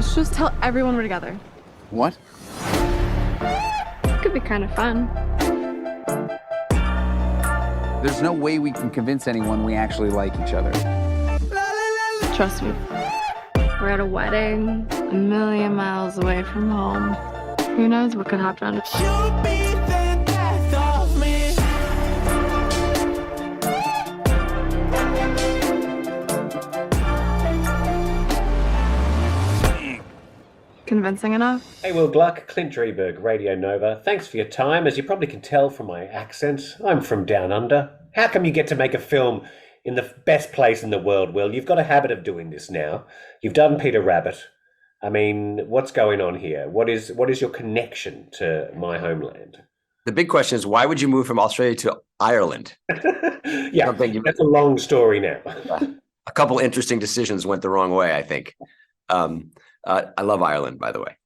Let's just tell everyone we're together. What? Could be kind of fun. There's no way we can convince anyone we actually like each other. Trust me. We're at a wedding, a million miles away from home. Who knows what could happen? Convincing enough? Hey, Will Gluck, Clint Drieberg, Radio Nova. Thanks for your time. As you probably can tell from my accent, I'm from down under. How come you get to make a film in the best place in the world, Will? You've got a habit of doing this now. You've done Peter Rabbit. I mean, what's going on here? What is your connection to my homeland? The big question is, why would you move from Australia to Ireland? Yeah, that's a long story now. A couple interesting decisions went the wrong way, I think. I love Ireland, by the way.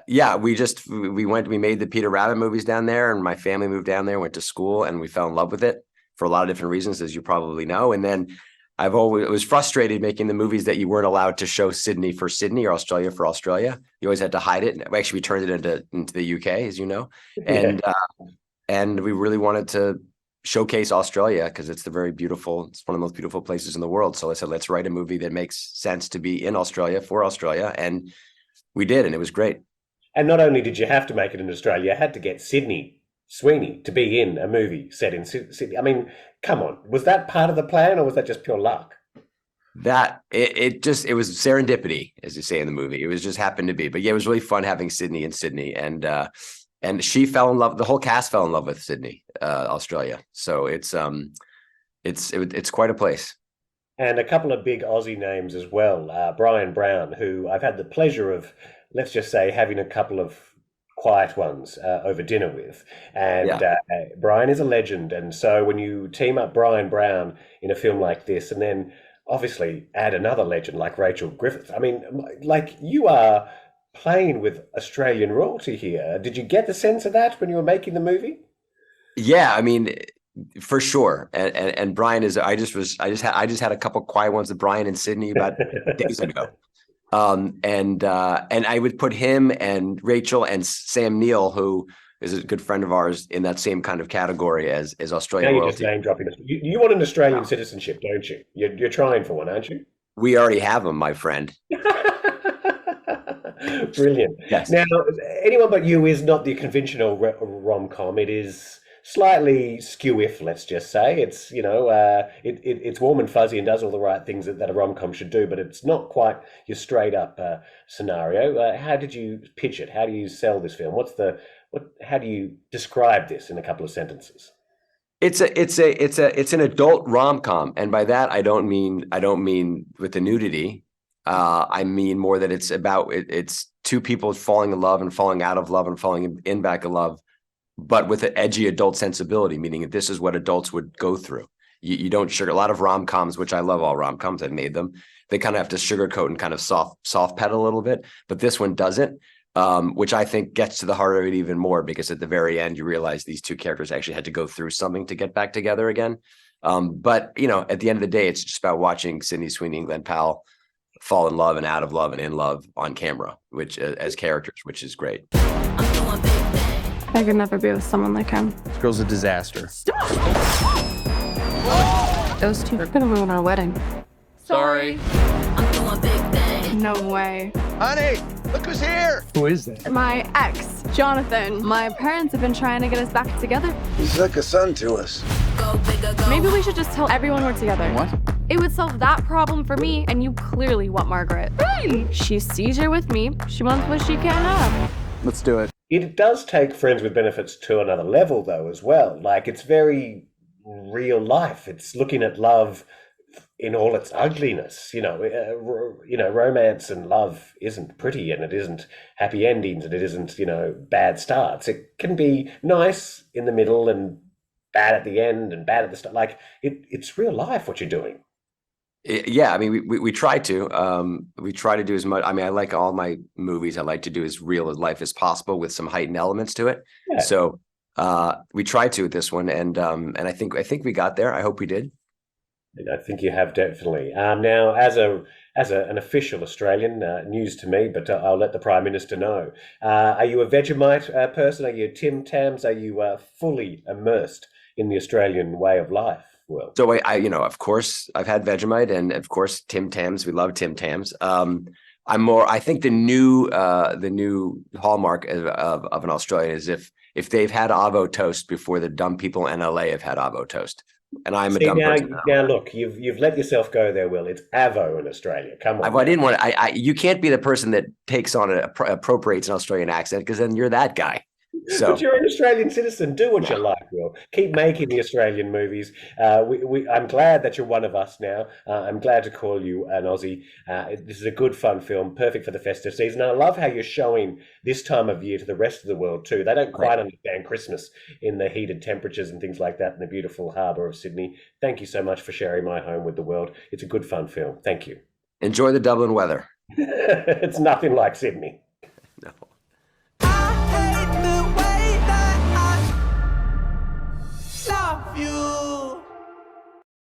Yeah, we made the Peter Rabbit movies down there, and my family moved down there, went to school, and we fell in love with it for a lot of different reasons, as you probably know. And then I was frustrated making the movies that you weren't allowed to show Sydney for Sydney or Australia for Australia. You always had to hide it. Actually, we turned it into the UK, as you know, and we really wanted to showcase Australia because it's one of the most beautiful places in the world. So I said, let's write a movie that makes sense to be in Australia for Australia. And we did, and it was great. And not only did you have to make it in Australia, you had to get Sweeney to be in a movie set in Sydney. I mean, come on. Was that part of the plan, or was that just pure luck? It was serendipity, as you say in the movie. It was just happened to be. But yeah, it was really fun having Sydney in Sydney. And she fell in love. The whole cast fell in love with Sydney, Australia. So it's quite a place. And a couple of big Aussie names as well. Bryan Brown, who I've had the pleasure of, let's just say, having a couple of quiet ones over dinner with. And Bryan is a legend. And so when you team up Bryan Brown in a film like this, and then obviously add another legend like Rachel Griffiths, I mean, like, you are playing with Australian royalty here. Did you get the sense of that when you were making the movie? Yeah, I mean, for sure. And Bryan is. I just had a couple quiet ones with Bryan in Sydney about days ago. And I would put him and Rachel and Sam Neill, who is a good friend of ours, in that same kind of category as Australian royalty. Just name dropping. You want an Australian citizenship, don't you? You're trying for one, aren't you? We already have them, my friend. Brilliant. Yes. Now, Anyone But You is not the conventional rom-com. It is slightly skew-if, let's just say. It's, it's warm and fuzzy and does all the right things that a rom-com should do, but it's not quite your straight-up scenario. How did you pitch it? How do you sell this film? How do you describe this in a couple of sentences? It's an adult rom-com, and by that I don't mean with the nudity. I mean more that it's two people falling in love and falling out of love and falling in back in love, but with an edgy adult sensibility, meaning that this is what adults would go through. You don't sugar. A lot of rom-coms, which I love all rom-coms, I've made them, they kind of have to sugarcoat and kind of soft pedal a little bit, but this one doesn't, which I think gets to the heart of it even more, because at the very end you realize these two characters actually had to go through something to get back together again. But at the end of the day, it's just about watching Sydney Sweeney and Glen Powell fall in love and out of love and in love on camera, which as characters, which is great. I could never be with someone like him. This girl's a disaster. Stop! Those two are gonna ruin our wedding. Sorry. No way. Honey, look who's here. Who is that? My ex, Jonathan. My parents have been trying to get us back together. He's like a son to us. Maybe we should just tell everyone we're together. What? It would solve that problem for me, and you clearly want Margaret. Right. She sees you with me. She wants what she can't have. Let's do it. It does take Friends with Benefits to another level, though, as well. Like, it's very real life. It's looking at love in all its ugliness. Romance and love isn't pretty, and it isn't happy endings, and it isn't, bad starts. It can be nice in the middle and bad at the end and bad at the start. Like, it's real life what you're doing. Yeah, I mean, we try to. We try to do as much. I mean, I like all my movies. I like to do as real as life as possible with some heightened elements to it. Yeah. So we tried to with this one, and I think we got there. I hope we did. I think you have, definitely. Now, as As an official Australian, news to me, but I'll let the Prime Minister know. Are you a Vegemite person? Are you Tim Tams? Are you fully immersed in the Australian way of life? Well, So of course, I've had Vegemite, and of course, Tim Tams. We love Tim Tams. I think the new hallmark of an Australian is if they've had Avo toast before the dumb people in LA have had Avo toast. And I'm a dumb person. Now look, you've let yourself go there, Will. It's Avo in Australia. Come on. I didn't want to. You can't be the person that takes on appropriates an Australian accent, because then you're that guy. So, but you're an Australian citizen. Do what you like, Will. Keep making the Australian movies. I'm glad that you're one of us now. I'm glad to call you an Aussie. This is a good, fun film, perfect for the festive season. And I love how you're showing this time of year to the rest of the world too. They don't quite understand Christmas in the heated temperatures and things like that in the beautiful harbour of Sydney. Thank you so much for sharing my home with the world. It's a good, fun film. Thank you. Enjoy the Dublin weather. It's nothing like Sydney.